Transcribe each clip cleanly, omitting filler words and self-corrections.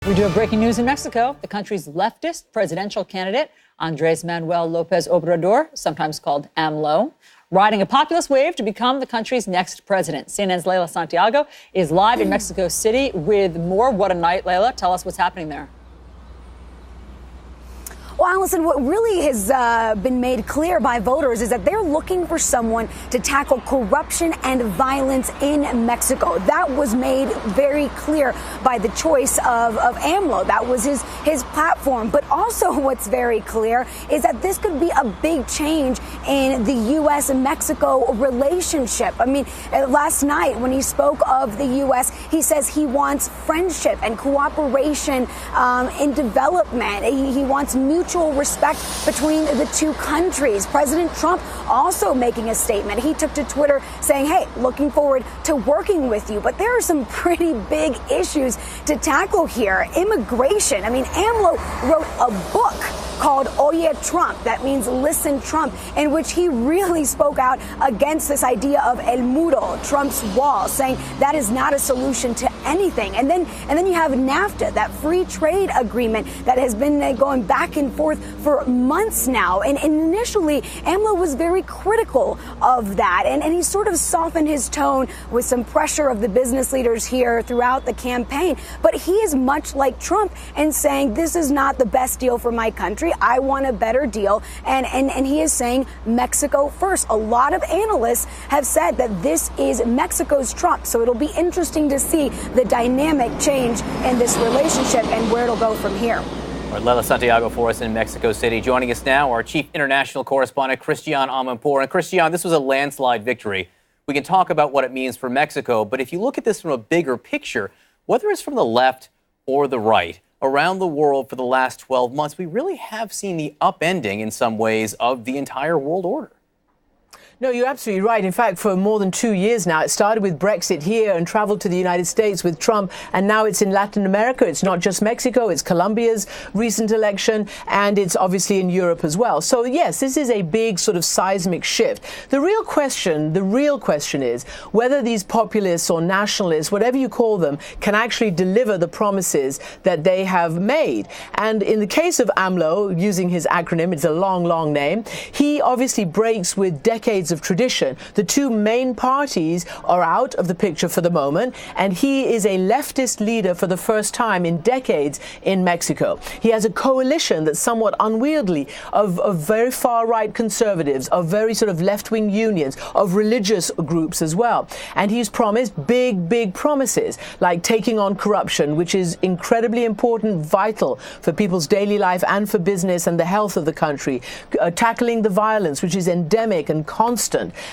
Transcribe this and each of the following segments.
We do have breaking news in Mexico. The country's leftist presidential candidate, Andres Manuel Lopez Obrador, sometimes called AMLO, riding a populist wave to become the country's next president. CNN's Leila Santiago is live in Mexico City with more. What a night, Leila. Tell us what's happening there. Well, Allison, what really has been made clear by voters is that they're looking for someone to tackle corruption and violence in Mexico. That was made very clear by the choice of AMLO. That was his platform. But also what's very clear is that this could be a big change in the U.S. and Mexico relationship. I mean, last night when he spoke of the U.S., he says he wants friendship and cooperation in development. He wants mutual respect between the two countries. President Trump also making a statement. He took to Twitter saying, hey, looking forward to working with you. But there are some pretty big issues to tackle here. Immigration. I mean, AMLO wrote a book called Oye Trump, that means Listen Trump, in which he really spoke out against this idea of El Muro, Trump's wall, saying that is not a solution to anything. And then you have NAFTA, that free trade agreement that has been going back and forth for months now. And initially, AMLO was very critical of that. And he sort of softened his tone with some pressure of the business leaders here throughout the campaign. But he is much like Trump and saying this is not the best deal for my country. I want a better deal. And he is saying Mexico first. A lot of analysts have said that this is Mexico's Trump. So it'll be interesting to see the dynamic change in this relationship and where it'll go from here. All right, Leila Santiago for us in Mexico City. Joining us now, our chief international correspondent, Christiane Amanpour. And Christiane, this was a landslide victory. We can talk about what it means for Mexico, but if you look at this from a bigger picture, whether it's from the left or the right, around the world for the last 12 months, we really have seen the upending in some ways of the entire world order. No, you're absolutely right. In fact, for more than 2 years now, it started with Brexit here and traveled to the United States with Trump. And now it's in Latin America. It's not just Mexico. It's Colombia's recent election. And it's obviously in Europe as well. So, yes, this is a big sort of seismic shift. The real question is whether these populists or nationalists, whatever you call them, can actually deliver the promises that they have made. And in the case of AMLO, using his acronym, it's a long, long name, he obviously breaks with decades of tradition. The two main parties are out of the picture for the moment, and he is a leftist leader for the first time in decades in Mexico. He has a coalition that's somewhat unwieldy of very far-right conservatives, of very sort of left-wing unions, of religious groups as well. And he's promised big promises, like taking on corruption, which is incredibly important, vital for people's daily life and for business and the health of the country, tackling the violence, which is endemic and constant,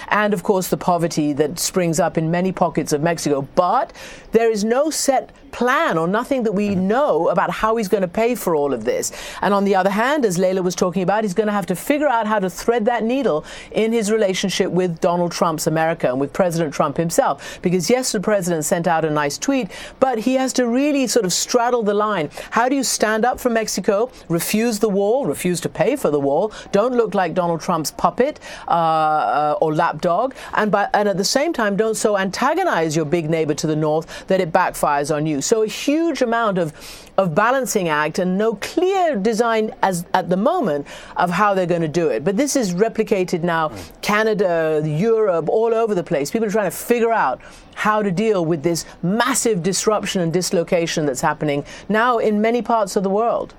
and of course the poverty that springs up in many pockets of Mexico. But there is no set plan or nothing that we know about how he's going to pay for all of this. And on the other hand, as Leila was talking about, he's going to have to figure out how to thread that needle in his relationship with Donald Trump's America and with President Trump himself. Because yes, the president sent out a nice tweet, but he has to really sort of straddle the line. How do you stand up for Mexico, refuse the wall, refuse to pay for the wall, don't look like Donald Trump's puppet or lapdog, and at the same time don't so antagonize your big neighbor to the north that it backfires on you. So a huge amount of balancing act and no clear design as at the moment of how they're going to do it. But this is replicated now, Canada, Europe, all over the place. People are trying to figure out how to deal with this massive disruption and dislocation that's happening now in many parts of the world.